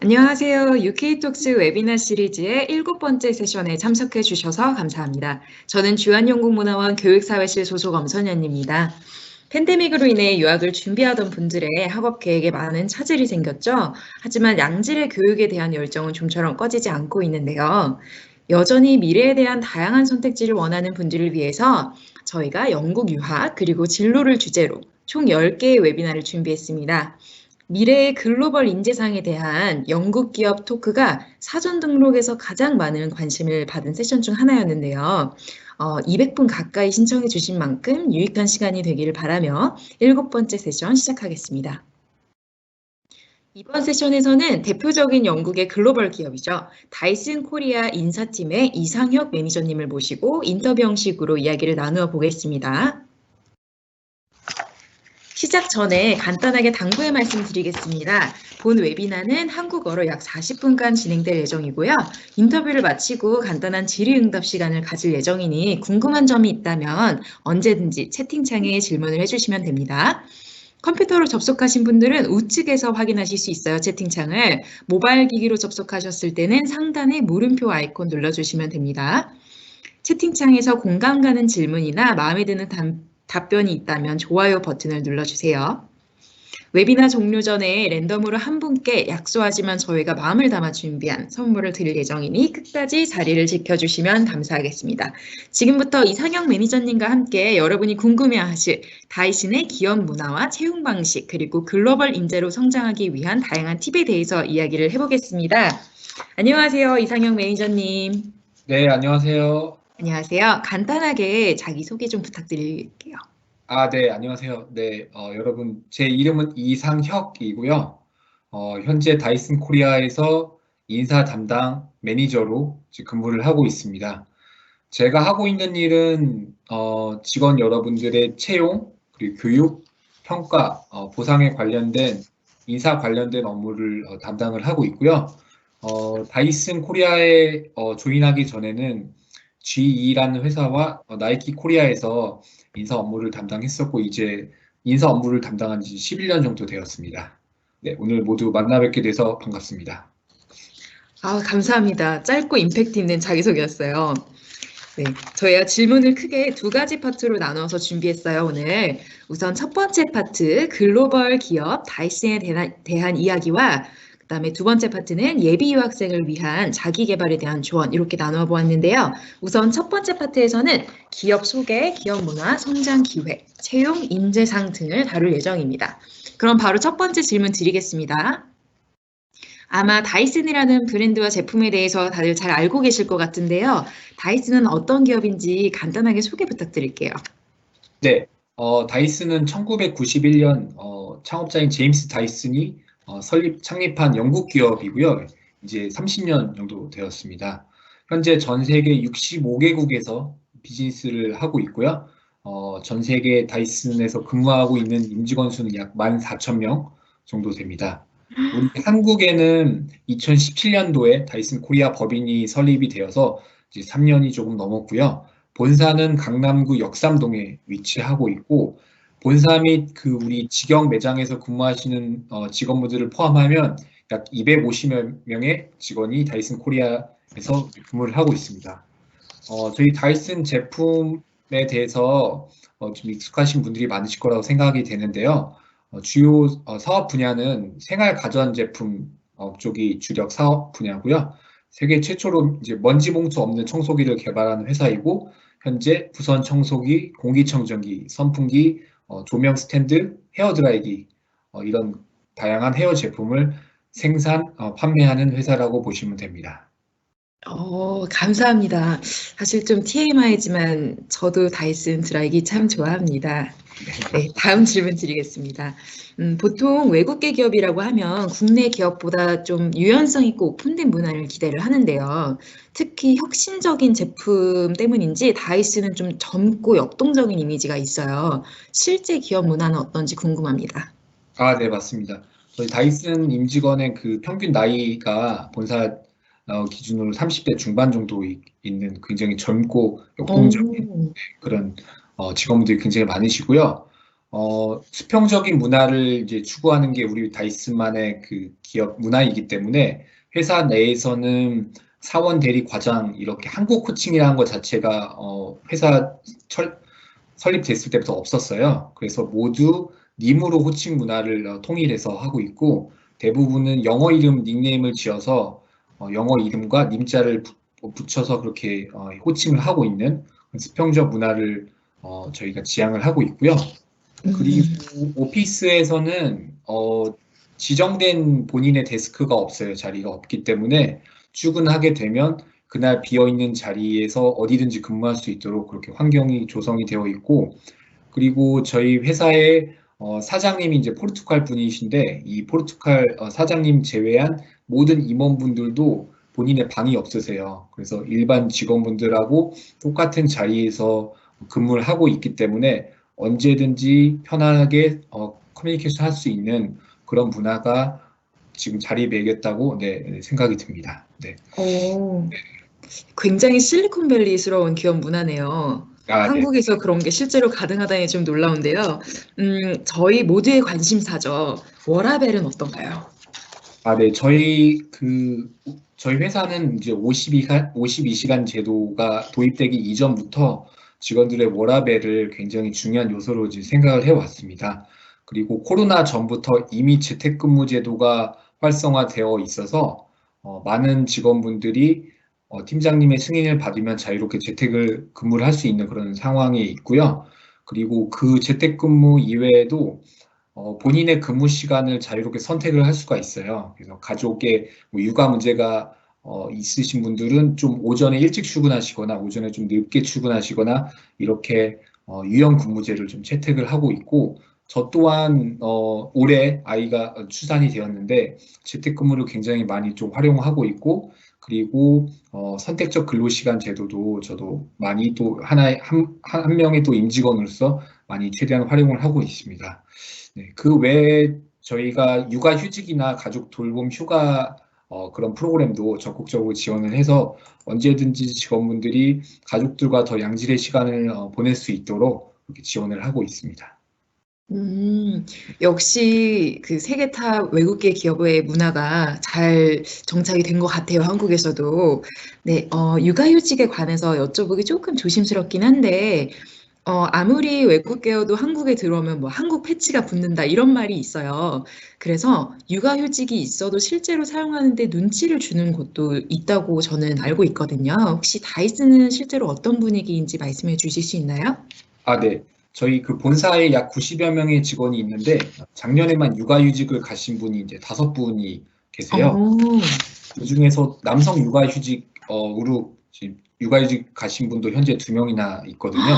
안녕하세요. UK톡스 웨비나 시리즈의 7번째 세션에 참석해 주셔서 감사합니다. 저는 주한영국문화원 교육사회실 소속 엄선현입니다. 팬데믹으로 인해 유학을 준비하던 분들의 학업 계획에 많은 차질이 생겼죠. 하지만 양질의 교육에 대한 열정은 좀처럼 꺼지지 않고 있는데요. 여전히 미래에 대한 다양한 선택지를 원하는 분들을 위해서 저희가 영국 유학 그리고 진로를 주제로 총 10개의 웨비나를 준비했습니다. 미래의 글로벌 인재상에 대한 영국 기업 토크가 사전 등록에서 가장 많은 관심을 받은 세션 중 하나였는데요. 200분 가까이 신청해 주신 만큼 유익한 시간이 되기를 바라며 7번째 세션 시작하겠습니다. 이번 세션에서는 대표적인 영국의 글로벌 기업이죠. 다이슨 코리아 인사팀의 이상혁 매니저님을 모시고 인터뷰 형식으로 이야기를 나누어 보겠습니다. 시작 전에 간단하게 당부의 말씀 드리겠습니다. 본 웨비나는 한국어로 약 40분간 진행될 예정이고요. 인터뷰를 마치고 간단한 질의응답 시간을 가질 예정이니 궁금한 점이 있다면 언제든지 채팅창에 질문을 해주시면 됩니다. 컴퓨터로 접속하신 분들은 우측에서 확인하실 수 있어요. 채팅창을. 모바일 기기로 접속하셨을 때는 상단에 물음표 아이콘 눌러주시면 됩니다. 채팅창에서 공감 가는 질문이나 마음에 드는 답변이 있다면 좋아요 버튼을 눌러주세요. 웨비나 종료 전에 랜덤으로 한 분께 약소하지만 저희가 마음을 담아 준비한 선물을 드릴 예정이니 끝까지 자리를 지켜주시면 감사하겠습니다. 지금부터 이상형 매니저님과 함께 여러분이 궁금해하실 다이슨의 기업 문화와 채용 방식 그리고 글로벌 인재로 성장하기 위한 다양한 팁에 대해서 이야기를 해보겠습니다. 안녕하세요, 이상형 매니저님. 네, 안녕하세요. 안녕하세요. 간단하게 자기소개 좀 부탁드릴게요. 네, 안녕하세요. 네, 여러분, 제 이름은 이상혁이고요. 현재 다이슨 코리아에서 인사 담당 매니저로 지금 근무를 하고 있습니다. 제가 하고 있는 일은 직원 여러분들의 채용, 그리고 교육, 평가, 보상에 관련된 인사 관련된 업무를 담당을 하고 있고요. 다이슨 코리아에 조인하기 전에는 GE라는 회사와 나이키 코리아에서 인사 업무를 담당했었고 이제 인사 업무를 담당한 지 11년 정도 되었습니다. 네, 오늘 모두 만나 뵙게 돼서 반갑습니다. 감사합니다. 짧고 임팩트 있는 자기소개였어요. 네, 저희가 질문을 크게 두 가지 파트로 나눠서 준비했어요, 오늘. 우선 첫 번째 파트, 글로벌 기업 다이슨에 대한 이야기와 그다음에 두 번째 파트는 예비 유학생을 위한 자기 개발에 대한 조언 이렇게 나누어 보았는데요. 우선 첫 번째 파트에서는 기업 소개, 기업 문화, 성장 기회, 채용, 인재상 등을 다룰 예정입니다. 그럼 바로 첫 번째 질문 드리겠습니다. 아마 다이슨이라는 브랜드와 제품에 대해서 다들 잘 알고 계실 것 같은데요. 다이슨은 어떤 기업인지 간단하게 소개 부탁드릴게요. 네, 다이슨은 1991년 창업자인 제임스 다이슨이 창립한 영국 기업이고요. 이제 30년 정도 되었습니다. 현재 전 세계 65개국에서 비즈니스를 하고 있고요. 전 세계 다이슨에서 근무하고 있는 임직원 수는 약 14,000명 정도 됩니다. 우리 한국에는 2017년도에 다이슨 코리아 법인이 설립이 되어서 이제 3년이 조금 넘었고요. 본사는 강남구 역삼동에 위치하고 있고 본사 및 그 우리 직영 매장에서 근무하시는 직원분들을 포함하면 약 250여 명의 직원이 다이슨 코리아에서 근무를 하고 있습니다. 저희 다이슨 제품에 대해서 좀 익숙하신 분들이 많으실 거라고 생각이 되는데요. 주요 사업 분야는 생활 가전 제품 쪽이 주력 사업 분야고요. 세계 최초로 이제 먼지 봉투 없는 청소기를 개발하는 회사이고 현재 무선 청소기, 공기청정기, 선풍기, 조명 스탠드, 헤어 드라이기 이런 다양한 헤어 제품을 생산, 판매하는 회사라고 보시면 됩니다. 감사합니다. 사실 좀 TMI지만 저도 다이슨 드라이기 참 좋아합니다. 네, 다음 질문 드리겠습니다. 보통 외국계 기업이라고 하면 국내 기업보다 좀 유연성 있고 오픈된 문화를 기대를 하는데요. 특히 혁신적인 제품 때문인지 다이슨은 좀 젊고 역동적인 이미지가 있어요. 실제 기업 문화는 어떤지 궁금합니다. 네, 맞습니다. 저희 다이슨 임직원의 그 평균 나이가 본사 기준으로 30대 중반 정도 있는 굉장히 젊고 역동적인 오, 그런 직원분들이 굉장히 많으시고요. 수평적인 문화를 이제 추구하는 게 우리 다이슨만의 그 기업 문화이기 때문에 회사 내에서는 사원 대리 과장 이렇게 한국 코칭이라는 것 자체가 회사 설립됐을 때부터 없었어요. 그래서 모두 님으로 호칭 문화를 통일해서 하고 있고 대부분은 영어 이름 닉네임을 지어서 영어 이름과 님자를 붙여서 그렇게 호칭을 하고 있는 수평적 문화를 저희가 지향을 하고 있고요. 그리고 오피스에서는 지정된 본인의 데스크가 없어요. 자리가 없기 때문에 출근하게 되면 그날 비어있는 자리에서 어디든지 근무할 수 있도록 그렇게 환경이 조성이 되어 있고 그리고 저희 회사의 사장님이 이제 포르투갈 분이신데 이 포르투갈 사장님 제외한 모든 임원분들도 본인의 방이 없으세요. 그래서 일반 직원분들하고 똑같은 자리에서 근무를 하고 있기 때문에 언제든지 편하게 커뮤니케이션 할 수 있는 그런 문화가 지금 자리매겼다고 생각이 듭니다. 네. 굉장히 실리콘밸리스러운 기업 문화네요. 네. 한국에서 그런 게 실제로 가능하다니 좀 놀라운데요. 저희 모두의 관심사죠. 워라밸은 어떤가요? 네. 저희 회사는 이제 52시간 제도가 도입되기 이전부터 직원들의 워라밸을 굉장히 중요한 요소로 이제 생각을 해왔습니다. 그리고 코로나 전부터 이미 재택근무 제도가 활성화되어 있어서 많은 직원분들이 팀장님의 승인을 받으면 자유롭게 재택을 근무를 할 수 있는 그런 상황에 있고요. 그리고 그 재택근무 이외에도 본인의 근무 시간을 자유롭게 선택을 할 수가 있어요. 그래서 가족의 뭐 육아 문제가 있으신 분들은 좀 오전에 일찍 출근하시거나 오전에 좀 늦게 출근하시거나 이렇게 유연 근무제를 좀 채택을 하고 있고 저 또한 올해 아이가 출산이 되었는데 재택근무를 굉장히 많이 좀 활용하고 있고 그리고 선택적 근로시간 제도도 저도 많이 또 한 명의 또 임직원으로서 많이 최대한 활용을 하고 있습니다. 네, 그 외에 저희가 육아휴직이나 가족 돌봄 휴가 그런 프로그램도 적극적으로 지원을 해서 언제든지 직원분들이 가족들과 더 양질의 시간을 보낼 수 있도록 이렇게 지원을 하고 있습니다. 역시 그 세계 탑 외국계 기업의 문화가 잘 정착이 된 것 같아요, 한국에서도. 네, 육아휴직에 관해서 여쭤보기 조금 조심스럽긴 한데, 아무리 외국계여도 한국에 들어오면 뭐 한국 패치가 붙는다 이런 말이 있어요. 그래서 육아휴직이 있어도 실제로 사용하는데 눈치를 주는 곳도 있다고 저는 알고 있거든요. 혹시 다이슨은 실제로 어떤 분위기인지 말씀해 주실 수 있나요? 네. 저희 그 본사에 약 90여 명의 직원이 있는데 작년에만 육아휴직을 가신 분이 이제 5분이 계세요. 어, 그 중에서 남성 육아휴직으로 지금 육아휴직 가신 분도 현재 2명이나 있거든요.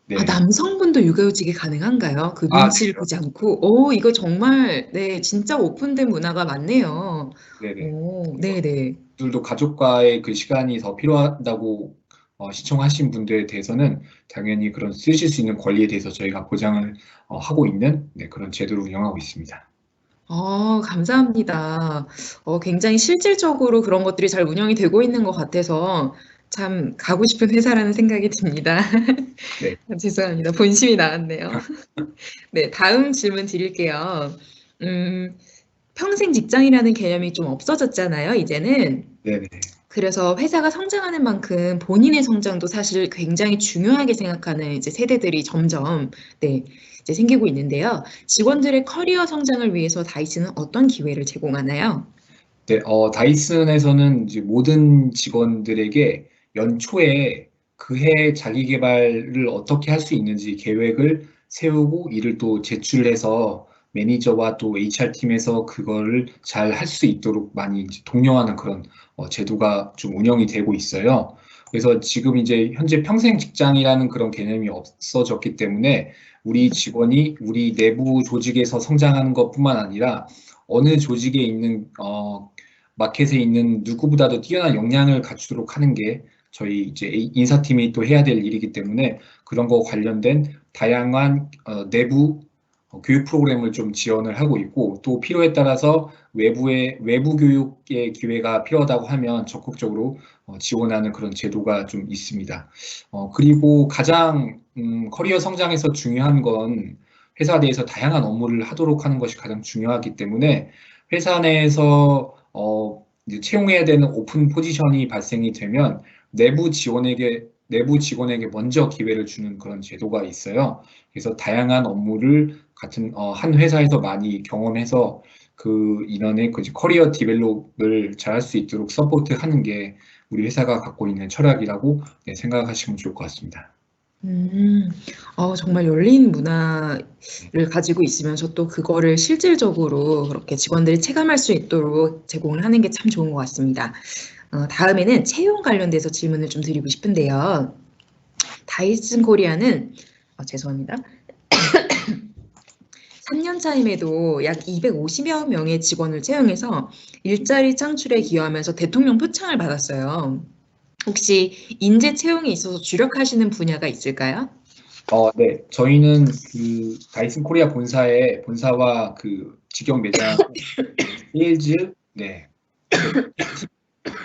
네. 남성분도 육아휴직이 가능한가요? 그 눈치를 그렇죠. 보지 않고. 이거 정말, 네, 진짜 오픈된 문화가 많네요. 네네. 네네. 들도 가족과의 그 시간이 더 필요하다고 시청하신 분들에 대해서는 당연히 그런 쓰실 수 있는 권리에 대해서 저희가 보장을 하고 있는 그런 제도를 운영하고 있습니다. 감사합니다. 굉장히 실질적으로 그런 것들이 잘 운영이 되고 있는 것 같아서 참 가고 싶은 회사라는 생각이 듭니다. 네. 죄송합니다. 본심이 나왔네요. 네, 다음 질문 드릴게요. 음, 평생 직장이라는 개념이 좀 없어졌잖아요, 이제는. 네네. 그래서 회사가 성장하는 만큼 본인의 성장도 사실 굉장히 중요하게 생각하는 이제 세대들이 점점 네, 이제 생기고 있는데요. 직원들의 커리어 성장을 위해서 다이슨은 어떤 기회를 제공하나요? 네, 다이슨에서는 이제 모든 직원들에게 연초에 그해 자기 개발을 어떻게 할 수 있는지 계획을 세우고 이를 또 제출해서 매니저와 또 HR팀에서 그거를 잘 할 수 있도록 많이 이제 독려하는 그런 제도가 좀 운영이 되고 있어요. 그래서 지금 이제 현재 평생 직장이라는 그런 개념이 없어졌기 때문에 우리 직원이 우리 내부 조직에서 성장하는 것뿐만 아니라 어느 조직에 있는 마켓에 있는 누구보다도 뛰어난 역량을 갖추도록 하는 게 저희 이제 인사팀이 또 해야 될 일이기 때문에 그런 거 관련된 다양한 내부 교육 프로그램을 좀 지원을 하고 있고 또 필요에 따라서 외부 교육의 기회가 필요하다고 하면 적극적으로 지원하는 그런 제도가 좀 있습니다. 그리고 가장 커리어 성장에서 중요한 건 회사 내에서 다양한 업무를 하도록 하는 것이 가장 중요하기 때문에 회사 내에서 이제 채용해야 되는 오픈 포지션이 발생이 되면 내부 직원에게 먼저 기회를 주는 그런 제도가 있어요. 그래서 다양한 업무를 한 회사에서 많이 경험해서 그 인원의 그 커리어 디벨롭을 잘할 수 있도록 서포트하는 게 우리 회사가 갖고 있는 철학이라고 생각하시면 좋을 것 같습니다. 정말 열린 문화를 가지고 있으면서 또 그거를 실질적으로 그렇게 직원들이 체감할 수 있도록 제공을 하는 게 참 좋은 것 같습니다. 다음에는 채용 관련돼서 질문을 좀 드리고 싶은데요. 다이슨 코리아는 죄송합니다. 3년 차임에도 약 250여 명의 직원을 채용해서 일자리 창출에 기여하면서 대통령 표창을 받았어요. 혹시 인재 채용에 있어서 주력하시는 분야가 있을까요? 네. 저희는 그 다이슨 코리아 본사와 그 직영 매장, 세일즈, 네,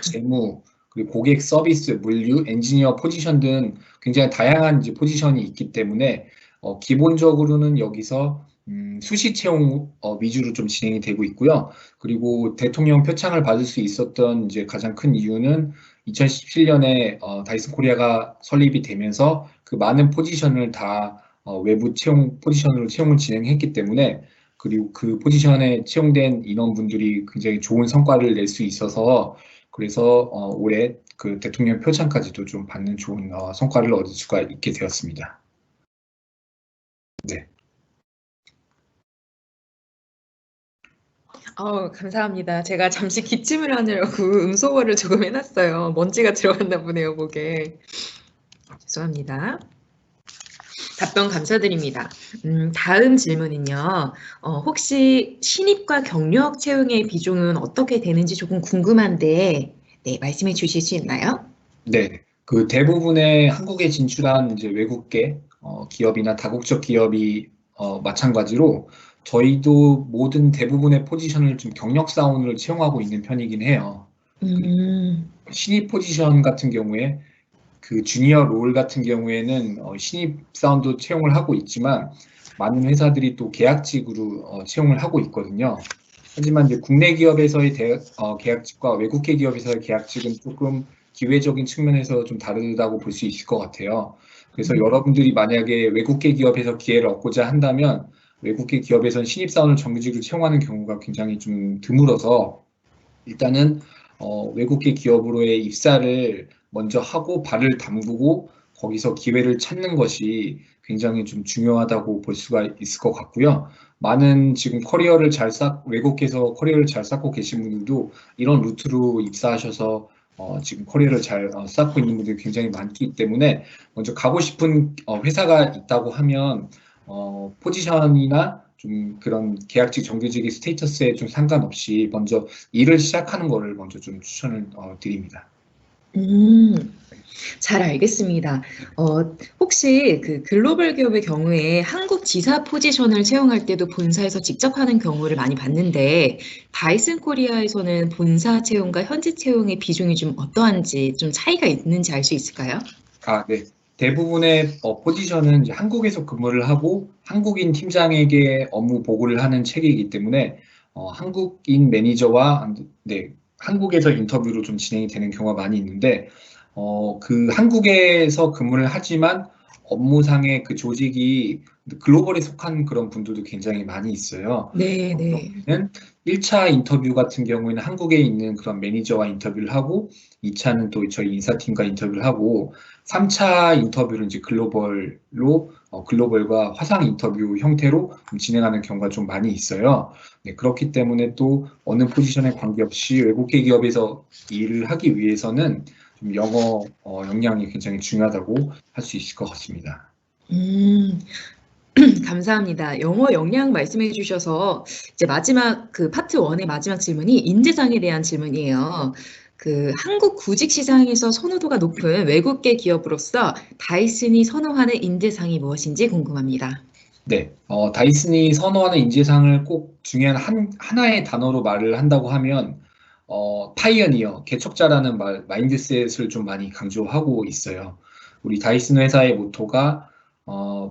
재무, 그리고 고객 서비스, 물류, 엔지니어 포지션 등 굉장히 다양한 이제 포지션이 있기 때문에 기본적으로는 여기서 수시 채용 위주로 좀 진행이 되고 있고요. 그리고 대통령 표창을 받을 수 있었던 이제 가장 큰 이유는 2017년에 다이슨 코리아가 설립이 되면서 그 많은 포지션을 다 외부 채용 포지션으로 채용을 진행했기 때문에 그리고 그 포지션에 채용된 인원분들이 굉장히 좋은 성과를 낼 수 있어서 그래서 올해 그 대통령 표창까지도 좀 받는 좋은 성과를 얻을 수가 있게 되었습니다. 네. 감사합니다. 제가 잠시 기침을 하느라고 음소거를 조금 해놨어요. 먼지가 들어갔나 보네요, 목에. 죄송합니다. 답변 감사드립니다. 다음 질문은요. 혹시 신입과 경력 채용의 비중은 어떻게 되는지 조금 궁금한데, 네, 말씀해 주실 수 있나요? 네. 그 대부분의 한국에 진출한 이제 외국계 기업이나 다국적 기업이 마찬가지로 저희도 모든 대부분의 포지션을 좀 경력 사원으로 채용하고 있는 편이긴 해요. 신입 포지션 같은 경우에 그 주니어 롤 같은 경우에는 신입 사원도 채용을 하고 있지만 많은 회사들이 또 계약직으로 채용을 하고 있거든요. 하지만 이제 국내 기업에서의 계약직과 외국계 기업에서의 계약직은 조금 기회적인 측면에서 좀 다르다고 볼 수 있을 것 같아요. 그래서 여러분들이 만약에 외국계 기업에서 기회를 얻고자 한다면 외국계 기업에서는 신입사원을 정규직으로 채용하는 경우가 굉장히 좀 드물어서 일단은 외국계 기업으로의 입사를 먼저 하고 발을 담그고 거기서 기회를 찾는 것이 굉장히 좀 중요하다고 볼 수가 있을 것 같고요. 많은 지금 외국에서 커리어를 잘 쌓고 계신 분들도 이런 루트로 입사하셔서 지금 커리어를 잘 쌓고 있는 분들이 굉장히 많기 때문에 먼저 가고 싶은 회사가 있다고 하면 포지션이나 좀 그런 계약직, 정규직의 스테이터스에 좀 상관없이 먼저 일을 시작하는 거를 먼저 좀 추천을 드립니다. 잘 알겠습니다. 혹시 그 글로벌 기업의 경우에 한국 지사 포지션을 채용할 때도 본사에서 직접 하는 경우를 많이 봤는데, 다이슨 코리아에서는 본사 채용과 현지 채용의 비중이 좀 어떠한지, 좀 차이가 있는지 알 수 있을까요? 네. 대부분의 포지션은 이제 한국에서 근무를 하고 한국인 팀장에게 업무 보고를 하는 체계이기 때문에 한국인 매니저와 한국에서 인터뷰로 좀 진행이 되는 경우가 많이 있는데 그 한국에서 근무를 하지만 업무상의 그 조직이 글로벌에 속한 그런 분들도 굉장히 많이 있어요. 네, 그런 네. 경우에는 1차 인터뷰 같은 경우에는 한국에 있는 그런 매니저와 인터뷰를 하고 2차는 또 저희 인사팀과 인터뷰를 하고 3차 인터뷰를 이제 글로벌과 화상 인터뷰 형태로 진행하는 경우가 좀 많이 있어요. 네, 그렇기 때문에 또 어느 포지션에 관계없이 외국계 기업에서 일을 하기 위해서는 좀 영어 역량이 굉장히 중요하다고 할 수 있을 것 같습니다. 음, 감사합니다. 영어 역량 말씀해 주셔서 이제 마지막 그 파트 1의 마지막 질문이 인재상에 대한 질문이에요. 그 한국 구직 시장에서 선호도가 높은 외국계 기업으로서 다이슨이 선호하는 인재상이 무엇인지 궁금합니다. 네, 다이슨이 선호하는 인재상을 꼭 중요한 하나의 단어로 말을 한다고 하면 파이어니어, 개척자라는 마인드셋을 좀 많이 강조하고 있어요. 우리 다이슨 회사의 모토가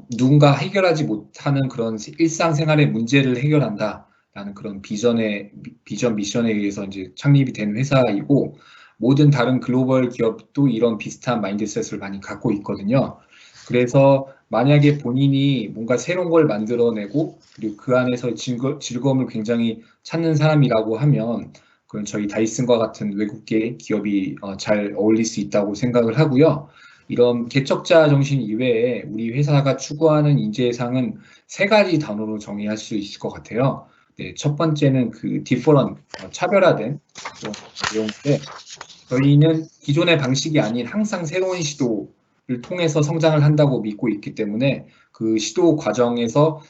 누군가 해결하지 못하는 그런 일상생활의 문제를 해결한다라는 그런 비전 미션에 의해서 이제 창립이 된 회사이고, 모든 다른 글로벌 기업도 이런 비슷한 마인드셋을 많이 갖고 있거든요. 그래서 만약에 본인이 뭔가 새로운 걸 만들어내고, 그리고 그 안에서 즐거움을 굉장히 찾는 사람이라고 하면, 그건 저희 다이슨과 같은 외국계 기업이 잘 어울릴 수 있다고 생각을 하고요. 이런 개척자 정신 이외에 우리 회사가 추구하는 인재상은 세 가지 단어로 정의할 수 있을 것 같아요. 네, 첫 번째는 그 디퍼런, 차별화된 그런 내용인데, 저희는 기존의 방식이 아닌 항상 새로운 시도를 통해서 성장을 한다고 믿고 있기 때문에 그 시도 과정에서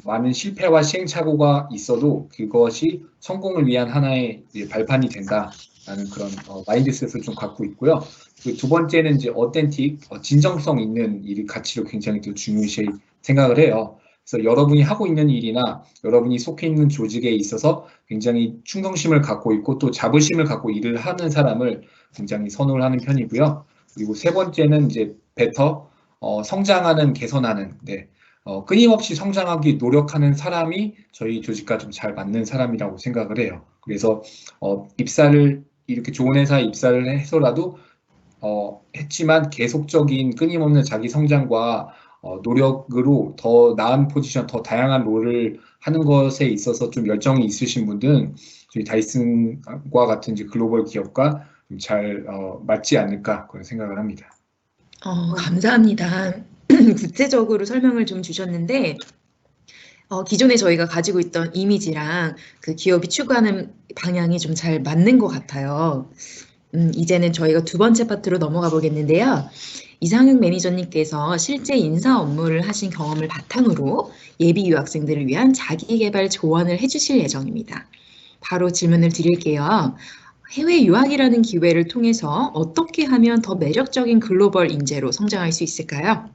많은 실패와 시행착오가 있어도 그것이 성공을 위한 하나의 발판이 된다라는 그런 마인드셋을 좀 갖고 있고요. 그 두 번째는 이제 어텐틱, 진정성 있는 일 가치를 굉장히 또 중요시 생각을 해요. 그래서 여러분이 하고 있는 일이나 여러분이 속해 있는 조직에 있어서 굉장히 충성심을 갖고 있고 또 자부심을 갖고 일을 하는 사람을 굉장히 선호를 하는 편이고요. 그리고 세 번째는 이제 베터, 성장하는, 개선하는, 네. 끊임없이 성장하기 노력하는 사람이 저희 조직과 좀 잘 맞는 사람이라고 생각을 해요. 그래서 이렇게 좋은 회사에 입사를 해서라도 했지만 계속적인 끊임없는 자기 성장과 노력으로 더 나은 포지션, 더 다양한 롤을 하는 것에 있어서 좀 열정이 있으신 분들은 저희 다이슨과 같은 이제 글로벌 기업과 좀 잘 맞지 않을까 그런 생각을 합니다. 감사합니다. 구체적으로 설명을 좀 주셨는데, 기존에 저희가 가지고 있던 이미지랑 그 기업이 추구하는 방향이 좀 잘 맞는 것 같아요. 이제는 저희가 두 번째 파트로 넘어가 보겠는데요. 이상윤 매니저님께서 실제 인사 업무를 하신 경험을 바탕으로 예비 유학생들을 위한 자기계발 조언을 해주실 예정입니다. 바로 질문을 드릴게요. 해외 유학이라는 기회를 통해서 어떻게 하면 더 매력적인 글로벌 인재로 성장할 수 있을까요?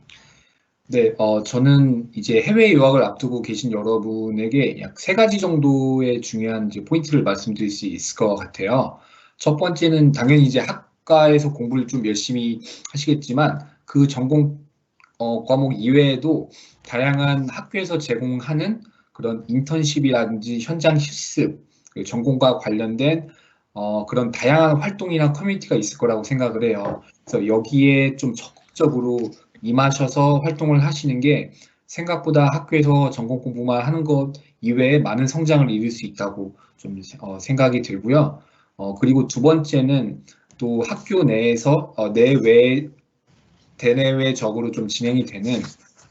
네, 저는 이제 해외 유학을 앞두고 계신 여러분에게 약 세 가지 정도의 중요한 이제 포인트를 말씀드릴 수 있을 것 같아요. 첫 번째는 당연히 이제 학과에서 공부를 좀 열심히 하시겠지만 그 전공 과목 이외에도 다양한 학교에서 제공하는 그런 인턴십이라든지 현장 실습, 그 전공과 관련된 그런 다양한 활동이나 커뮤니티가 있을 거라고 생각을 해요. 그래서 여기에 좀 적극적으로 임하셔서 활동을 하시는 게 생각보다 학교에서 전공 공부만 하는 것 이외에 많은 성장을 이룰 수 있다고 좀 생각이 들고요. 그리고 두 번째는 또 학교 내에서 대내외적으로 좀 진행이 되는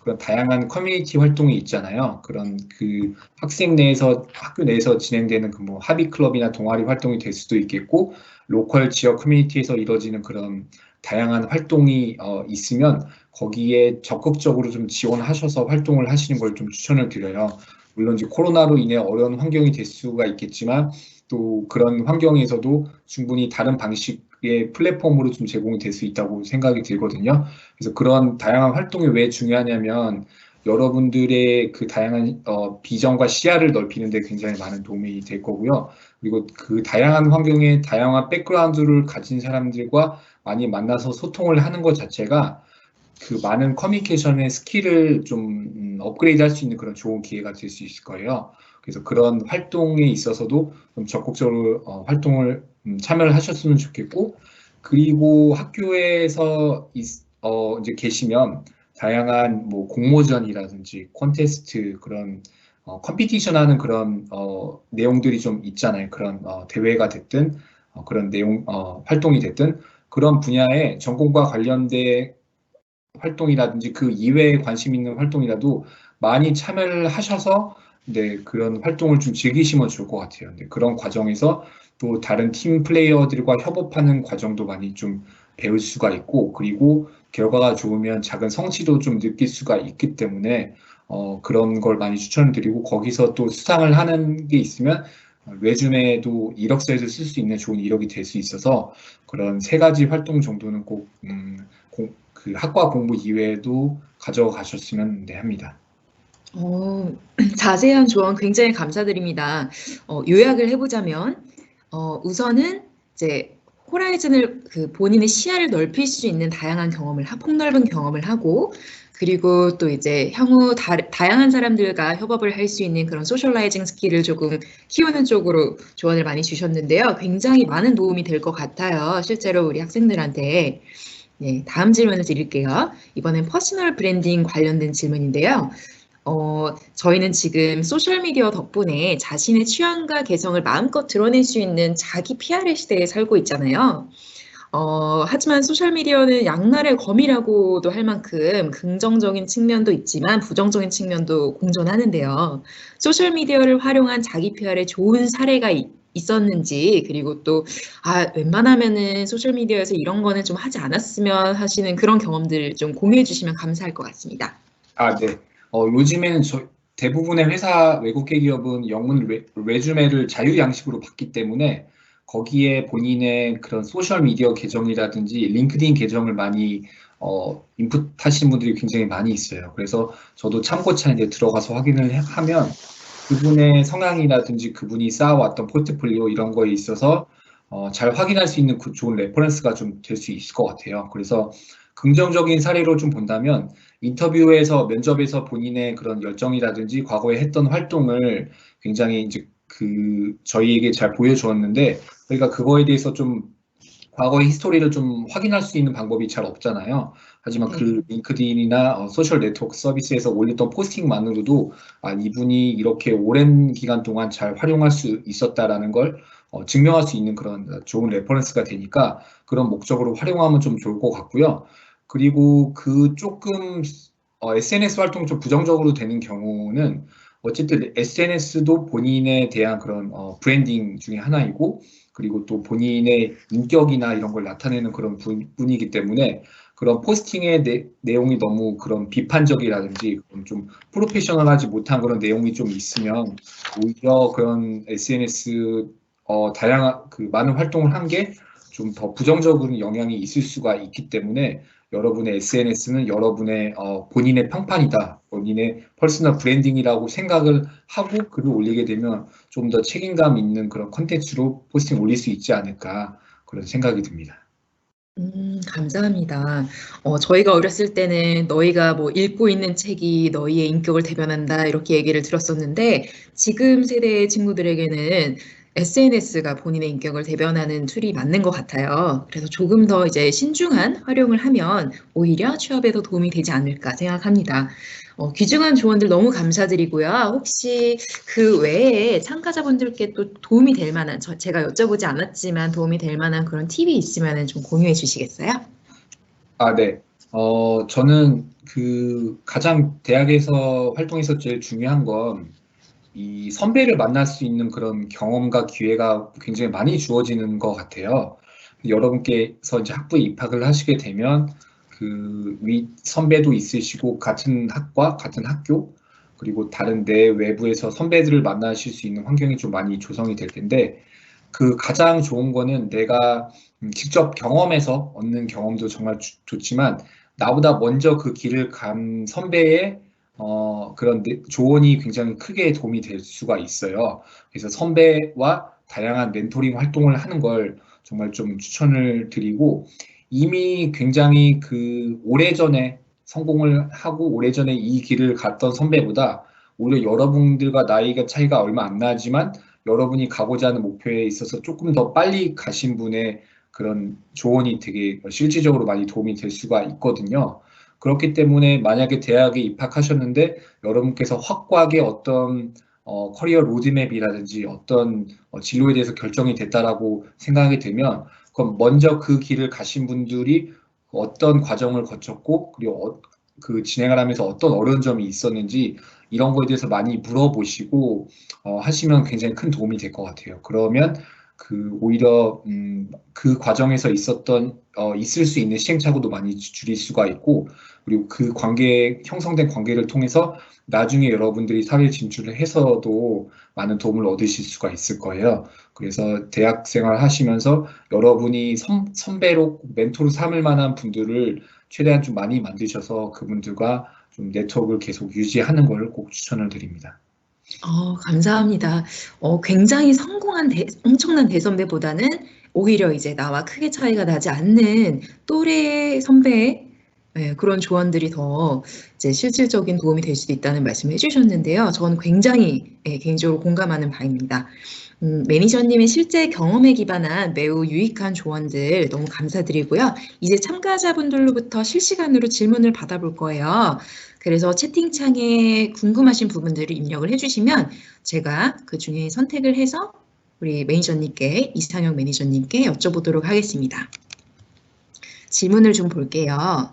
그런 다양한 커뮤니티 활동이 있잖아요. 그런 그 학교 내에서 진행되는 그 뭐 합의 클럽이나 동아리 활동이 될 수도 있겠고, 로컬 지역 커뮤니티에서 이루어지는 그런 다양한 활동이 있으면 거기에 적극적으로 좀 지원하셔서 활동을 하시는 걸 좀 추천을 드려요. 물론 이제 코로나로 인해 어려운 환경이 될 수가 있겠지만 또 그런 환경에서도 충분히 다른 방식의 플랫폼으로 좀 제공이 될 수 있다고 생각이 들거든요. 그래서 그런 다양한 활동이 왜 중요하냐면 여러분들의 그 다양한 비전과 시야를 넓히는 데 굉장히 많은 도움이 될 거고요. 그리고 그 다양한 환경에 다양한 백그라운드를 가진 사람들과 많이 만나서 소통을 하는 것 자체가 그 많은 커뮤니케이션의 스킬을 좀 업그레이드 할 수 있는 그런 좋은 기회가 될 수 있을 거예요. 그래서 그런 활동에 있어서도 좀 적극적으로 활동을 참여를 하셨으면 좋겠고, 그리고 학교에서 이제 계시면 다양한 뭐 공모전이라든지 콘테스트 그런 컴피티션 하는 그런 내용들이 좀 있잖아요. 그런 대회가 됐든 그런 내용 활동이 됐든 그런 분야에 전공과 관련된 활동이라든지 그 이외에 관심 있는 활동이라도 많이 참여를 하셔서 네, 그런 활동을 좀 즐기시면 좋을 것 같아요. 네, 그런 과정에서 또 다른 팀 플레이어들과 협업하는 과정도 많이 좀 배울 수가 있고, 그리고 결과가 좋으면 작은 성취도 좀 느낄 수가 있기 때문에 그런 걸 많이 추천드리고, 거기서 또 수상을 하는 게 있으면 레주메에도 이력서에도 쓸 수 있는 좋은 이력이 될 수 있어서 그런 세 가지 활동 정도는 꼭 그 학과 공부 이외에도 가져가셨으면 네, 합니다. 자세한 조언 굉장히 감사드립니다. 요약을 해보자면, 우선은 이제 호라이즌을 본인의 시야를 넓힐 수 있는 다양한 경험을 폭넓은 경험을 하고, 그리고 또 이제 향후 다양한 사람들과 협업을 할 수 있는 그런 소셜라이징 스킬을 조금 키우는 쪽으로 조언을 많이 주셨는데요. 굉장히 많은 도움이 될 것 같아요. 실제로 우리 학생들한테. 네, 다음 질문을 드릴게요. 이번엔 퍼스널 브랜딩 관련된 질문인데요. 저희는 지금 소셜미디어 덕분에 자신의 취향과 개성을 마음껏 드러낼 수 있는 자기 PR의 시대에 살고 있잖아요. 하지만 소셜미디어는 양날의 검이라고도 할 만큼 긍정적인 측면도 있지만 부정적인 측면도 공존하는데요. 소셜미디어를 활용한 자기 PR에 좋은 사례가 있었는지, 그리고 또, 웬만하면은 소셜미디어에서 이런 거는 좀 하지 않았으면 하시는 그런 경험들 좀 공유해 주시면 감사할 것 같습니다. 네. 요즘에는 대부분의 회사 외국계 기업은 영문 레주메를 자유 양식으로 받기 때문에 거기에 본인의 그런 소셜 미디어 계정이라든지 링크드인 계정을 많이 인풋하시는 분들이 굉장히 많이 있어요. 그래서 저도 참고창에 들어가서 확인을 하면 그분의 성향이라든지 그분이 쌓아왔던 포트폴리오 이런 거에 있어서 잘 확인할 수 있는 좋은 레퍼런스가 좀 될 수 있을 것 같아요. 그래서 긍정적인 사례로 좀 본다면 인터뷰에서 면접에서 본인의 그런 열정이라든지 과거에 했던 활동을 굉장히 이제 저희에게 잘 보여주었는데 저희가 그거에 대해서 좀 과거의 히스토리를 좀 확인할 수 있는 방법이 잘 없잖아요. 하지만 그 링크드인이나 소셜 네트워크 서비스에서 올렸던 포스팅만으로도 이분이 이렇게 오랜 기간 동안 잘 활용할 수 있었다라는 걸 증명할 수 있는 그런 좋은 레퍼런스가 되니까 그런 목적으로 활용하면 좀 좋을 것 같고요. 그리고 조금 SNS 활동 좀 부정적으로 되는 경우는 어쨌든 SNS도 본인에 대한 그런 브랜딩 중에 하나이고 그리고 또 본인의 인격이나 이런 걸 나타내는 그런 분이기 때문에 그런 포스팅의 내용이 너무 그런 비판적이라든지 좀 프로페셔널하지 못한 그런 내용이 좀 있으면 오히려 그런 SNS 다양한 많은 활동을 한 게 좀 더 부정적인 영향이 있을 수가 있기 때문에 여러분의 SNS는 여러분의 본인의 평판이다, 본인의 퍼스널 브랜딩이라고 생각을 하고 글을 올리게 되면 좀 더 책임감 있는 그런 컨텐츠로 포스팅 올릴 수 있지 않을까 그런 생각이 듭니다. 감사합니다. 저희가 어렸을 때는 너희가 뭐 읽고 있는 책이 너희의 인격을 대변한다 이렇게 얘기를 들었었는데 지금 세대의 친구들에게는 SNS가 본인의 인격을 대변하는 툴이 맞는 것 같아요. 그래서 조금 더 이제 신중한 활용을 하면 오히려 취업에도 도움이 되지 않을까 생각합니다. 귀중한 조언들 너무 감사드리고요. 혹시 그 외에 참가자분들께 또 도움이 될 만한, 제가 여쭤보지 않았지만 도움이 될 만한 그런 팁이 있으면 좀 공유해 주시겠어요? 네. 저는 가장 대학에서 활동에서 제일 중요한 건 이 선배를 만날 수 있는 그런 경험과 기회가 굉장히 많이 주어지는 것 같아요. 여러분께서 이제 학부에 입학을 하시게 되면 선배도 있으시고 같은 학과, 같은 학교, 그리고 다른 외부에서 선배들을 만나실 수 있는 환경이 좀 많이 조성이 될 텐데 가장 좋은 거는 내가 직접 경험해서 얻는 경험도 정말 좋지만 나보다 먼저 그 길을 간 선배의 그런 조언이 굉장히 크게 도움이 될 수가 있어요. 그래서 선배와 다양한 멘토링 활동을 하는 걸 정말 좀 추천을 드리고 이미 굉장히 오래전에 성공을 하고 오래전에 이 길을 갔던 선배보다 오히려 여러분들과 나이가 차이가 얼마 안 나지만 여러분이 가고자 하는 목표에 있어서 조금 더 빨리 가신 분의 그런 조언이 되게 실질적으로 많이 도움이 될 수가 있거든요. 그렇기 때문에 만약에 대학에 입학하셨는데 여러분께서 확고하게 어떤 커리어 로드맵이라든지 어떤 진로에 대해서 결정이 됐다라고 생각하게 되면 그럼 먼저 그 길을 가신 분들이 어떤 과정을 거쳤고 그리고 진행을 하면서 어떤 어려운 점이 있었는지 이런 거에 대해서 많이 물어보시고 하시면 굉장히 큰 도움이 될 것 같아요. 그러면 오히려 그 과정에서 있을 수 있는 시행착오도 많이 줄일 수가 있고 그리고 형성된 관계를 통해서 나중에 여러분들이 사회 진출을 해서도 많은 도움을 얻으실 수가 있을 거예요. 그래서 대학 생활 하시면서 여러분이 선배로 멘토로 삼을 만한 분들을 최대한 좀 많이 만드셔서 그분들과 좀 네트워크를 계속 유지하는 걸 꼭 추천을 드립니다. 감사합니다. 굉장히 성공한 엄청난 대선배보다는 오히려 이제 나와 크게 차이가 나지 않는 또래 선배 예, 그런 조언들이 더 이제 실질적인 도움이 될 수도 있다는 말씀을 해주셨는데요. 저는 굉장히 개인적으로 공감하는 바입니다. 매니저님의 실제 경험에 기반한 매우 유익한 조언들 너무 감사드리고요. 이제 참가자분들로부터 실시간으로 질문을 받아볼 거예요. 그래서 채팅창에 궁금하신 부분들을 입력을 해주시면 제가 그 중에 선택을 해서 우리 매니저님께, 이상형 매니저님께 여쭤보도록 하겠습니다. 질문을 좀 볼게요.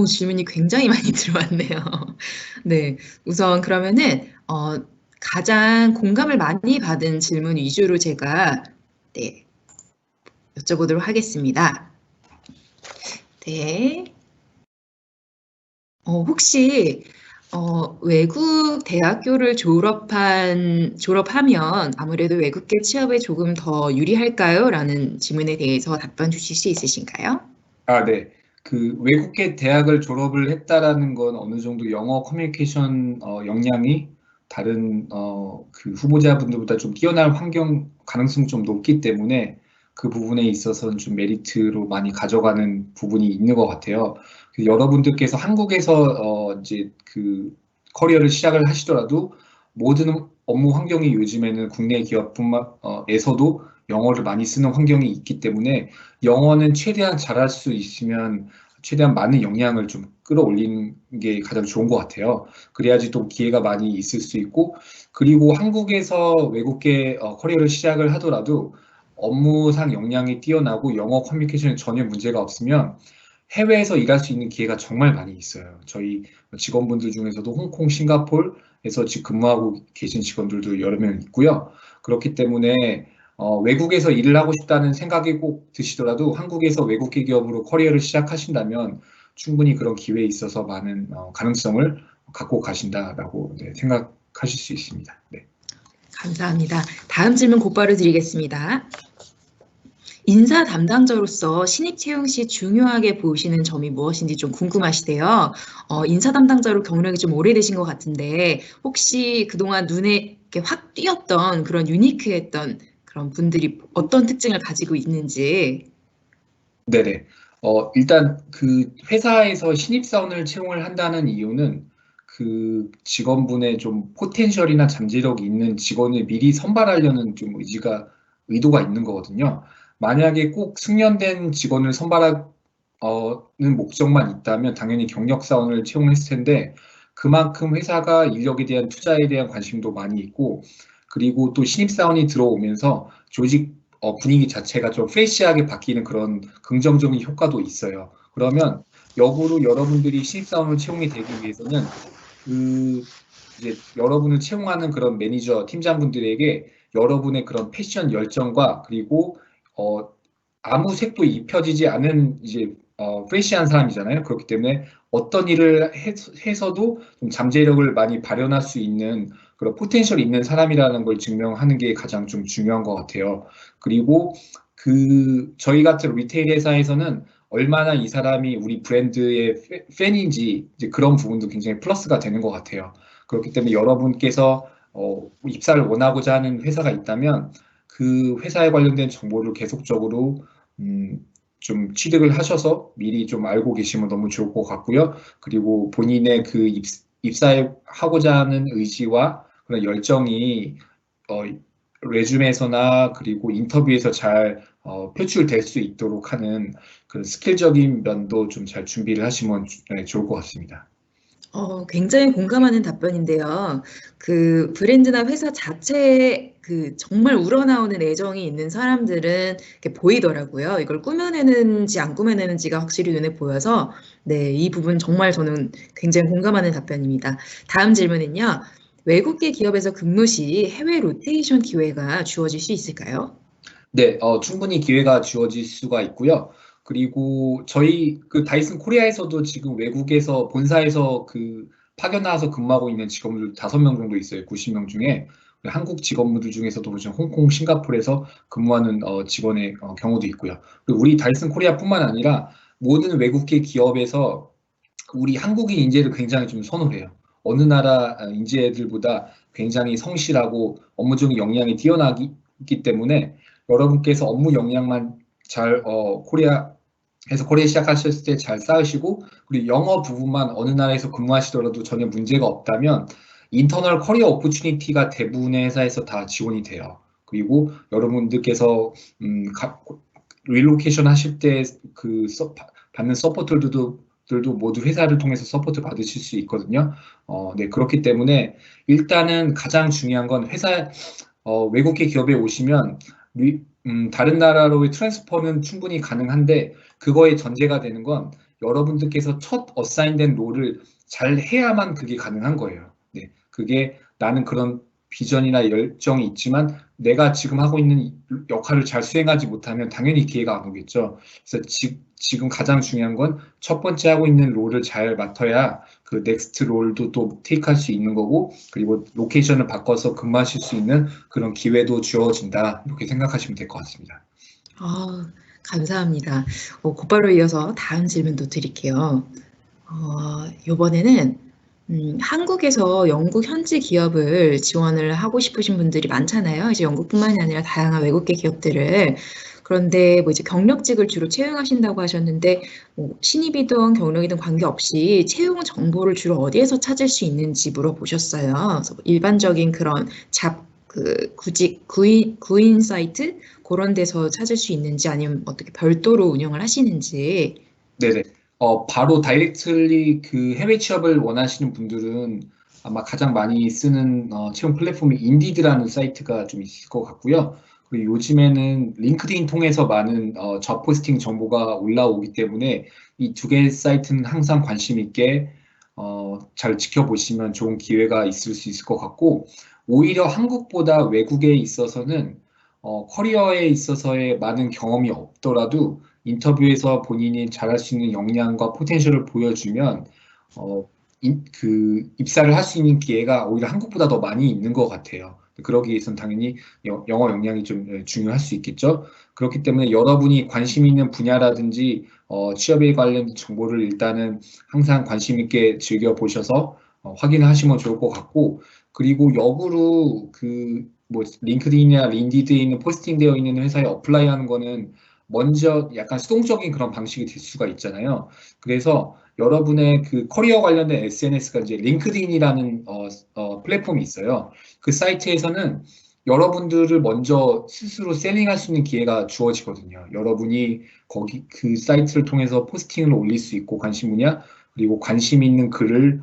질문이 굉장히 많이 들어왔네요. 네, 우선 그러면은 가장 공감을 많이 받은 질문 위주로 제가 네, 여쭤보도록 하겠습니다. 네, 혹시 외국 대학교를 졸업하면 아무래도 외국계 취업에 조금 더 유리할까요? 라는 질문에 대해서 답변 주실 수 있으신가요? 아, 네. 그 외국계 대학을 졸업을 했다라는 건 어느 정도 영어 커뮤니케이션 역량이 다른 그 후보자분들보다 좀 뛰어날 환경 가능성이 좀 높기 때문에 그 부분에 있어서는 좀 메리트로 많이 가져가는 부분이 있는 것 같아요. 그 여러분들께서 한국에서 이제 그 커리어를 시작을 하시더라도 모든 업무 환경이 요즘에는 국내 기업뿐만에서도 영어를 많이 쓰는 환경이 있기 때문에 영어는 최대한 잘할 수 있으면 최대한 많은 역량을 좀 끌어올리는 게 가장 좋은 것 같아요. 그래야지 또 기회가 많이 있을 수 있고, 그리고 한국에서 외국계 커리어를 시작을 하더라도 업무상 역량이 뛰어나고 영어 커뮤니케이션에 전혀 문제가 없으면 해외에서 일할 수 있는 기회가 정말 많이 있어요. 저희 직원분들 중에서도 홍콩, 싱가포르에서 지금 근무하고 계신 직원들도 여러 명 있고요. 그렇기 때문에 외국에서 일을 하고 싶다는 생각이 꼭 드시더라도 한국에서 외국계 기업으로 커리어를 시작하신다면 충분히 그런 기회에 있어서 많은 가능성을 갖고 가신다라고 네, 생각하실 수 있습니다. 네. 감사합니다. 다음 질문 곧바로 드리겠습니다. 인사 담당자로서 신입 채용 시 중요하게 보시는 점이 무엇인지 좀 궁금하시대요. 인사 담당자로 경력이 좀 오래되신 것 같은데 혹시 그동안 눈에 이렇게 확 띄었던 그런 유니크했던 그런 분들이 어떤 특징을 가지고 있는지. 네네. 일단 그 회사에서 신입사원을 채용을 한다는 이유는 그 직원분의 좀 포텐셜이나 잠재력이 있는 직원을 미리 선발하려는 좀 의도가 있는 거거든요. 만약에 꼭 숙련된 직원을 선발하는 목적만 있다면 당연히 경력사원을 채용했을 텐데 그만큼 회사가 인력에 대한 투자에 대한 관심도 많이 있고 그리고 또 신입사원이 들어오면서 조직 분위기 자체가 좀 프레시하게 바뀌는 그런 긍정적인 효과도 있어요. 그러면 역으로 여러분들이 신입사원을 채용이 되기 위해서는 그 이제 여러분을 채용하는 그런 매니저, 팀장분들에게 여러분의 그런 패션 열정과 그리고 어, 아무 색도 입혀지지 않은 이제 프레시한 사람이잖아요. 그렇기 때문에 어떤 일을 해서도 좀 잠재력을 많이 발현할 수 있는 그런 포텐셜이 있는 사람이라는 걸 증명하는 게 가장 좀 중요한 것 같아요. 그리고 그 저희 같은 리테일 회사에서는 얼마나 이 사람이 우리 브랜드의 팬인지 이제 그런 부분도 굉장히 플러스가 되는 것 같아요. 그렇기 때문에 여러분께서 입사를 원하고자 하는 회사가 있다면 그 회사에 관련된 정보를 계속적으로 좀 취득을 하셔서 미리 좀 알고 계시면 너무 좋을 것 같고요. 그리고 본인의 그 입사하고자 하는 의지와 그런 열정이 어, 레줌에서나 그리고 인터뷰에서 잘 표출될 수 있도록 하는 그런 스킬적인 면도 좀 잘 준비를 하시면 좋을 것 같습니다. 굉장히 공감하는 답변인데요. 그 브랜드나 회사 자체에 그 정말 우러나오는 애정이 있는 사람들은 이렇게 보이더라고요. 이걸 꾸며내는지 안 꾸며내는지가 확실히 눈에 보여서 네, 이 부분 정말 저는 굉장히 공감하는 답변입니다. 다음 질문은요. 외국계 기업에서 근무 시 해외 로테이션 기회가 주어질 수 있을까요? 네, 충분히 기회가 주어질 수가 있고요. 그리고 저희 그 다이슨 코리아에서도 지금 외국에서 본사에서 그 파견 나와서 근무하고 있는 직원들 5명 정도 있어요. 90명 중에. 한국 직원분들 중에서도 지금 홍콩, 싱가포르에서 근무하는 직원의 경우도 있고요. 그리고 우리 다이슨 코리아뿐만 아니라 모든 외국계 기업에서 우리 한국인 인재를 굉장히 좀 선호해요. 어느 나라 인재들보다 굉장히 성실하고 업무적인 역량이 뛰어나기 때문에 여러분께서 업무 역량만 잘 코리아 그래서 코리아 시작하셨을 때 잘 쌓으시고, 그리고 영어 부분만 어느 나라에서 근무하시더라도 전혀 문제가 없다면 인터널 커리어 오퍼추니티가 대부분의 회사에서 다 지원이 돼요. 그리고 여러분들께서 릴로케이션 하실 때 받는 서포터들도 모두 회사를 통해서 서포트 받으실 수 있거든요. 네, 그렇기 때문에 일단은 가장 중요한 건 외국계 기업에 오시면 다른 나라로의 트랜스퍼는 충분히 가능한데 그거의 전제가 되는 건 여러분들께서 첫 어사인된 롤을 잘 해야만 그게 가능한 거예요. 네, 그게 나는 그런 비전이나 열정이 있지만 내가 지금 하고 있는 역할을 잘 수행하지 못하면 당연히 기회가 안 오겠죠. 그래서 지금 가장 중요한 건 첫 번째 하고 있는 롤을 잘 맡아야 그 넥스트 롤도 또 테이크할 수 있는 거고, 그리고 로케이션을 바꿔서 근무하실 수 있는 그런 기회도 주어진다, 이렇게 생각하시면 될 것 같습니다. 감사합니다. 곧바로 이어서 다음 질문도 드릴게요. 이번에는 한국에서 영국 현지 기업을 지원을 하고 싶으신 분들이 많잖아요. 이제 영국뿐만이 아니라 다양한 외국계 기업들을. 그런데 뭐 이제 경력직을 주로 채용하신다고 하셨는데 신입이든 경력이든 관계없이 채용 정보를 주로 어디에서 찾을 수 있는지 물어보셨어요. 그래서 일반적인 그런 구직 구인 사이트 그런 데서 찾을 수 있는지 아니면 어떻게 별도로 운영을 하시는지. 네네. 바로 다이렉트리 그 해외 취업을 원하시는 분들은 아마 가장 많이 쓰는 채용 플랫폼이 인디드라는 사이트가 좀 있을 것 같고요. 그리고 요즘에는 링크드인 통해서 많은 잡 포스팅 정보가 올라오기 때문에 이 두 개의 사이트는 항상 관심 있게 잘 지켜보시면 좋은 기회가 있을 수 있을 것 같고, 오히려 한국보다 외국에 있어서는 커리어에 있어서의 많은 경험이 없더라도 인터뷰에서 본인이 잘할 수 있는 역량과 포텐셜을 보여주면 입사를 할 수 있는 기회가 오히려 한국보다 더 많이 있는 것 같아요. 그러기 위해서는 당연히 영어 역량이 좀 중요할 수 있겠죠. 그렇기 때문에 여러분이 관심 있는 분야라든지 취업에 관련 정보를 일단은 항상 관심 있게 즐겨 보셔서 확인하시면 좋을 것 같고, 그리고 역으로 뭐 링크드인이나 린디드에 있는 포스팅되어 있는 회사에 어플라이하는 거는 먼저 약간 수동적인 그런 방식이 될 수가 있잖아요. 그래서 여러분의 그 커리어 관련된 SNS가 이제 링크드인이라는 플랫폼이 있어요. 그 사이트에서는 여러분들을 먼저 스스로 셀링할 수 있는 기회가 주어지거든요. 여러분이 거기 그 사이트를 통해서 포스팅을 올릴 수 있고 관심 분야, 그리고 관심 있는 글을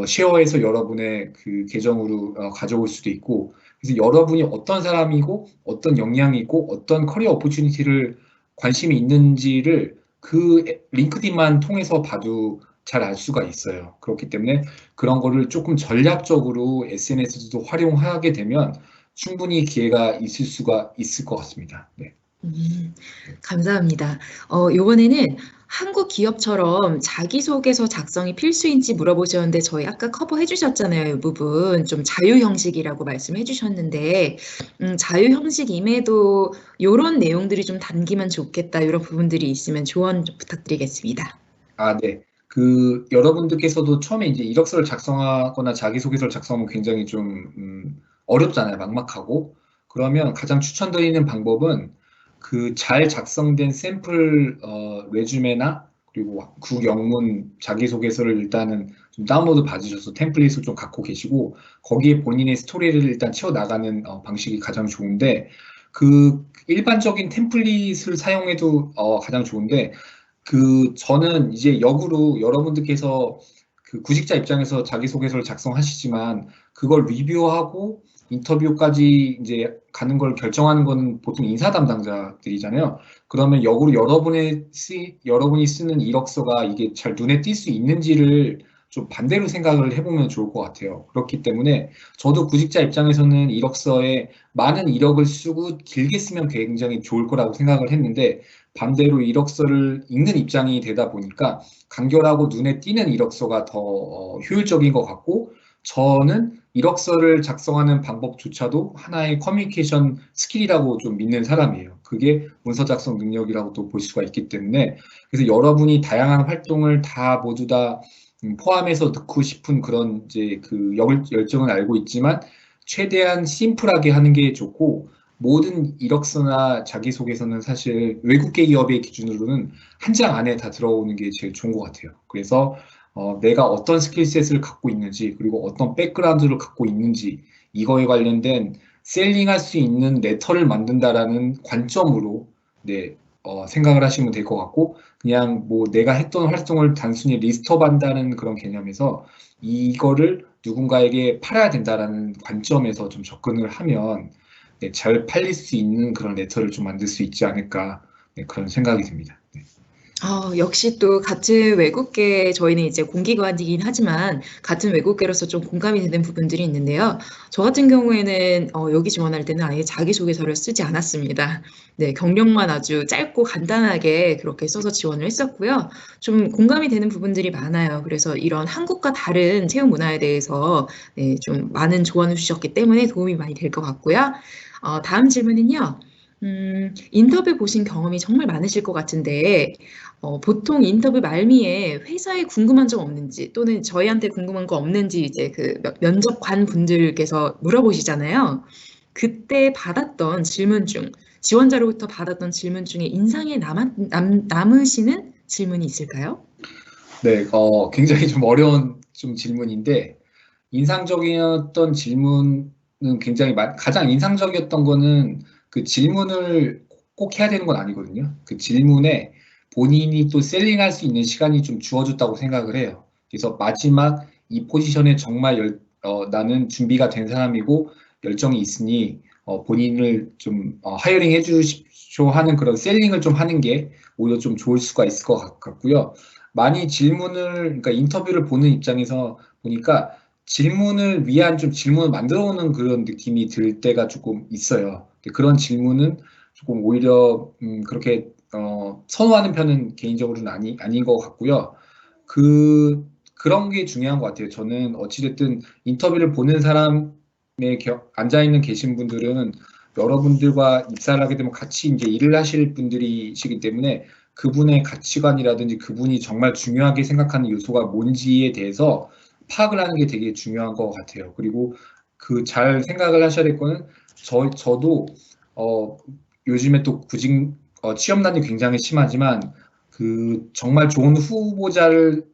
쉐어해서 여러분의 그 계정으로 가져올 수도 있고, 그래서 여러분이 어떤 사람이고 어떤 역량이 있고 어떤 커리어 오퍼추니티를 관심이 있는지를 그 링크드인만 통해서 봐도 잘 알 수가 있어요. 그렇기 때문에 그런 거를 조금 전략적으로 SNS도 활용하게 되면 충분히 기회가 있을 수가 있을 것 같습니다. 네. 감사합니다. 요번에는 한국 기업처럼 자기소개서 작성이 필수인지 물어보셨는데 저희 아까 커버해 주셨잖아요. 이 부분 좀 자유 형식이라고 말씀해 주셨는데 자유 형식임에도 요런 내용들이 좀 담기면 좋겠다. 이런 부분들이 있으면 조언 좀 부탁드리겠습니다. 네. 여러분들께서도 처음에 이제 이력서를 작성하거나 자기소개서를 작성하면 굉장히 좀 어렵잖아요. 막막하고. 그러면 가장 추천드리는 방법은 그 잘 작성된 샘플 레주메나 그리고 구영문 자기소개서를 일단은 좀 다운로드 받으셔서 템플릿을 좀 갖고 계시고 거기에 본인의 스토리를 일단 채워 나가는 방식이 가장 좋은데, 그 일반적인 템플릿을 사용해도 가장 좋은데, 저는 이제 역으로 여러분들께서 그 구직자 입장에서 자기소개서를 작성하시지만 그걸 리뷰하고 인터뷰까지 이제 가는 걸 결정하는 거는 보통 인사 담당자들이잖아요. 그러면 역으로 여러분이 쓰는 이력서가 이게 잘 눈에 띌 수 있는지를 좀 반대로 생각을 해보면 좋을 것 같아요. 그렇기 때문에 저도 구직자 입장에서는 이력서에 많은 이력을 쓰고 길게 쓰면 굉장히 좋을 거라고 생각을 했는데, 반대로 이력서를 읽는 입장이 되다 보니까 간결하고 눈에 띄는 이력서가 더 효율적인 것 같고, 저는 이력서를 작성하는 방법조차도 하나의 커뮤니케이션 스킬이라고 좀 믿는 사람이에요. 그게 문서 작성 능력이라고도 볼 수가 있기 때문에, 그래서 여러분이 다양한 활동을 다 모두 다 포함해서 넣고 싶은 그런 이제 그 열정을 알고 있지만 최대한 심플하게 하는 게 좋고, 모든 이력서나 자기소개서는 사실 외국계 기업의 기준으로는 한 장 안에 다 들어오는 게 제일 좋은 것 같아요. 그래서 내가 어떤 스킬셋을 갖고 있는지, 그리고 어떤 백그라운드를 갖고 있는지, 이거에 관련된 셀링할 수 있는 레터를 만든다라는 관점으로 네, 생각을 하시면 될 것 같고, 그냥 뭐 내가 했던 활동을 단순히 리스트업 한다는 그런 개념에서 이거를 누군가에게 팔아야 된다라는 관점에서 좀 접근을 하면 네, 잘 팔릴 수 있는 그런 레터를 좀 만들 수 있지 않을까 네, 그런 생각이 듭니다. 네. 역시 또 같은 외국계, 저희는 이제 공기관이긴 하지만 같은 외국계로서 좀 공감이 되는 부분들이 있는데요. 저 같은 경우에는 여기 지원할 때는 아예 자기소개서를 쓰지 않았습니다. 네, 경력만 아주 짧고 간단하게 그렇게 써서 지원을 했었고요. 좀 공감이 되는 부분들이 많아요. 그래서 이런 한국과 다른 채용 문화에 대해서 네, 좀 많은 조언을 주셨기 때문에 도움이 많이 될 것 같고요. 다음 질문은요. 인터뷰 보신 경험이 정말 많으실 것 같은데, 보통 인터뷰 말미에 회사에 궁금한 점 없는지 또는 저희한테 궁금한 거 없는지 이제 그 면접관 분들께서 물어보시잖아요. 그때 받았던 질문 중, 지원자로부터 받았던 질문 중에 인상에 남으시는 질문이 있을까요? 네, 굉장히 좀 어려운 좀 질문인데 인상적이었던 질문은 굉장히 가장 인상적이었던 거는 그 질문을 꼭 해야 되는 건 아니거든요. 그 질문에 본인이 또 셀링할 수 있는 시간이 좀 주어졌다고 생각을 해요. 그래서 마지막 이 포지션에 정말 나는 준비가 된 사람이고 열정이 있으니 본인을 좀 하이어링 해주십시오 하는 그런 셀링을 좀 하는 게 오히려 좀 좋을 수가 있을 것 같고요. 많이 그러니까 인터뷰를 보는 입장에서 보니까 질문을 위한 좀 질문을 만들어 오는 그런 느낌이 들 때가 조금 있어요. 근데 그런 질문은 조금 오히려 그렇게 선호하는 편은 개인적으로는 아닌 것 같고요. 그런 게 중요한 것 같아요. 저는 어찌됐든 인터뷰를 보는 사람에 앉아있는 계신 분들은 여러분들과 입사를 하게 되면 같이 이제 일을 하실 분들이시기 때문에 그분의 가치관이라든지 그분이 정말 중요하게 생각하는 요소가 뭔지에 대해서 파악을 하는 게 되게 중요한 것 같아요. 그리고 그 잘 생각을 하셔야 될 거는 저도 어, 요즘에 또 취업난이 굉장히 심하지만 그 정말 좋은 후보자를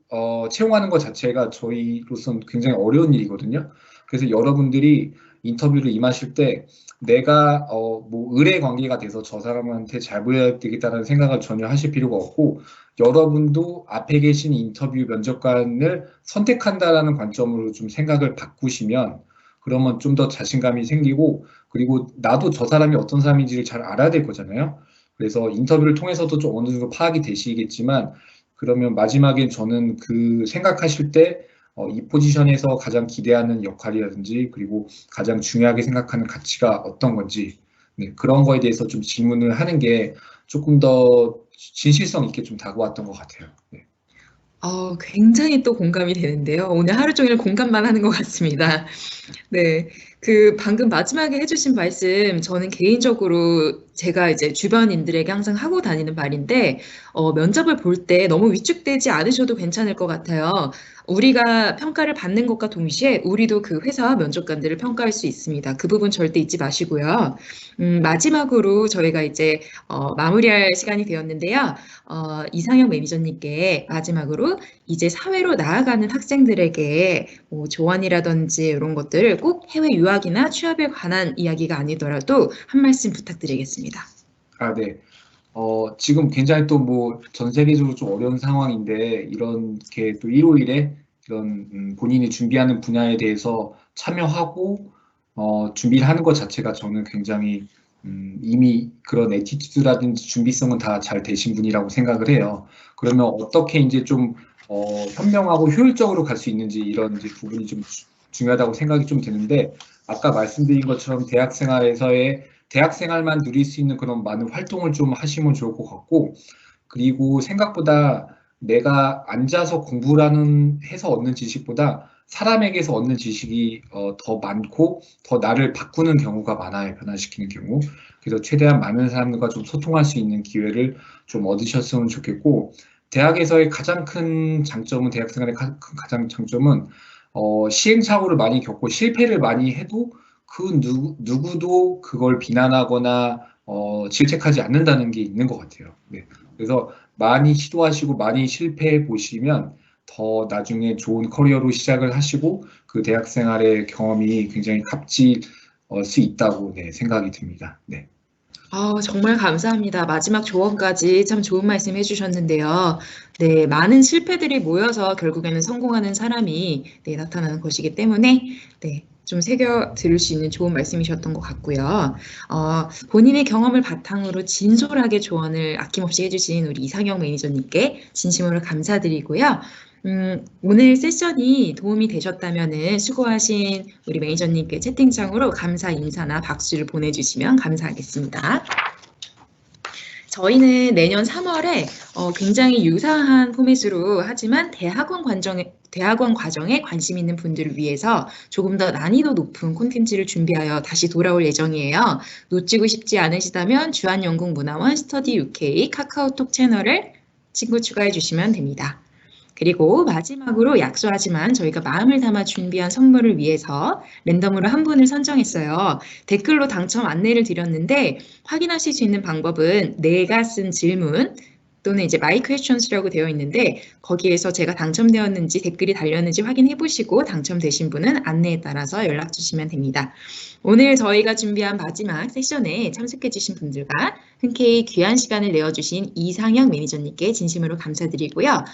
채용하는 것 자체가 저희로서는 굉장히 어려운 일이거든요. 그래서 여러분들이 인터뷰를 임하실 때 내가 뭐 의뢰 관계가 돼서 저 사람한테 잘 보여야 되겠다는 생각을 전혀 하실 필요가 없고 여러분도 앞에 계신 인터뷰 면접관을 선택한다라는 관점으로 좀 생각을 바꾸시면 그러면 좀 더 자신감이 생기고 그리고 나도 저 사람이 어떤 사람인지를 잘 알아야 될 거잖아요. 그래서 인터뷰를 통해서도 좀 어느 정도 파악이 되시겠지만 그러면 마지막엔 저는 그 생각하실 때 이 포지션에서 가장 기대하는 역할이라든지 그리고 가장 중요하게 생각하는 가치가 어떤 건지 네, 그런 거에 대해서 좀 질문을 하는 게 조금 더 진실성 있게 좀 다가왔던 것 같아요. 네. 굉장히 또 공감이 되는데요. 오늘 하루 종일 공감만 하는 것 같습니다. 네. 그 방금 마지막에 해주신 말씀, 저는 개인적으로 제가 이제 주변인들에게 항상 하고 다니는 말인데, 면접을 볼 때 너무 위축되지 않으셔도 괜찮을 것 같아요. 우리가 평가를 받는 것과 동시에 우리도 그 회사와 면접관들을 평가할 수 있습니다. 그 부분 절대 잊지 마시고요. 마지막으로 저희가 이제 마무리할 시간이 되었는데요. 이상형 매니저님께 마지막으로 이제 사회로 나아가는 학생들에게 뭐 조언이라든지 이런 것들을 꼭 해외 유학이나 취업에 관한 이야기가 아니더라도 한 말씀 부탁드리겠습니다. 아, 네. 지금 굉장히 또 뭐 전 세계적으로 좀 어려운 상황인데 이렇게 또 일요일에 이런 본인이 준비하는 분야에 대해서 참여하고 준비를 하는 것 자체가 저는 굉장히 이미 그런 애티튜드라든지 준비성은 다 잘 되신 분이라고 생각을 해요. 그러면 어떻게 이제 좀 현명하고 효율적으로 갈 수 있는지 이런 이제 부분이 좀 중요하다고 생각이 좀 드는데 아까 말씀드린 것처럼 대학 생활만 누릴 수 있는 그런 많은 활동을 좀 하시면 좋을 것 같고, 그리고 생각보다 내가 앉아서 공부라는 해서 얻는 지식보다 사람에게서 얻는 지식이 더 많고 더 나를 바꾸는 경우가 많아요. 변화시키는 경우. 그래서 최대한 많은 사람들과 좀 소통할 수 있는 기회를 좀 얻으셨으면 좋겠고, 대학에서의 가장 큰 장점은, 대학 생활의 가장 장점은 시행착오를 많이 겪고 실패를 많이 해도 그 누구도 그걸 비난하거나 질책하지 않는다는 게 있는 것 같아요. 네. 그래서 많이 시도하시고 많이 실패해 보시면 더 나중에 좋은 커리어로 시작을 하시고 그 대학 생활의 경험이 굉장히 값질 수 있다고 네, 생각이 듭니다. 네. 정말 감사합니다. 마지막 조언까지 참 좋은 말씀 해주셨는데요. 네, 많은 실패들이 모여서 결국에는 성공하는 사람이 네, 나타나는 것이기 때문에 네, 좀 새겨 들을 수 있는 좋은 말씀이셨던 것 같고요. 본인의 경험을 바탕으로 진솔하게 조언을 아낌없이 해주신 우리 이상형 매니저님께 진심으로 감사드리고요. 오늘 세션이 도움이 되셨다면 수고하신 우리 매니저님께 채팅창으로 감사 인사나 박수를 보내주시면 감사하겠습니다. 저희는 내년 3월에 굉장히 유사한 포맷으로 하지만 대학원 과정에 관심 있는 분들을 위해서 조금 더 난이도 높은 콘텐츠를 준비하여 다시 돌아올 예정이에요. 놓치고 싶지 않으시다면 주한영국문화원 스터디 UK 카카오톡 채널을 친구 추가해 주시면 됩니다. 그리고 마지막으로 약소하지만 저희가 마음을 담아 준비한 선물을 위해서 랜덤으로 한 분을 선정했어요. 댓글로 당첨 안내를 드렸는데 확인하실 수 있는 방법은 내가 쓴 질문 또는 이제 마이 퀘스천스라고 되어 있는데 거기에서 제가 당첨되었는지 댓글이 달렸는지 확인해 보시고 당첨되신 분은 안내에 따라서 연락 주시면 됩니다. 오늘 저희가 준비한 마지막 세션에 참석해 주신 분들과 흔쾌히 귀한 시간을 내어주신 이상형 매니저님께 진심으로 감사드리고요.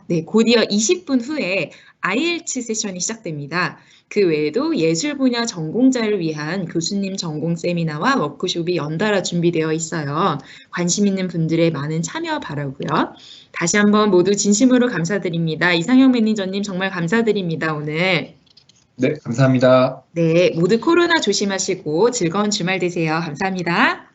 네, 곧이어 20분 후에 IELTS 세션이 시작됩니다. 그 외에도 예술 분야 전공자를 위한 교수님 전공 세미나와 워크숍이 연달아 준비되어 있어요. 관심 있는 분들의 많은 참여 바라고요. 다시 한번 모두 진심으로 감사드립니다. 이상형 매니저님 정말 감사드립니다, 오늘. 네, 감사합니다. 네, 모두 코로나 조심하시고 즐거운 주말 되세요. 감사합니다.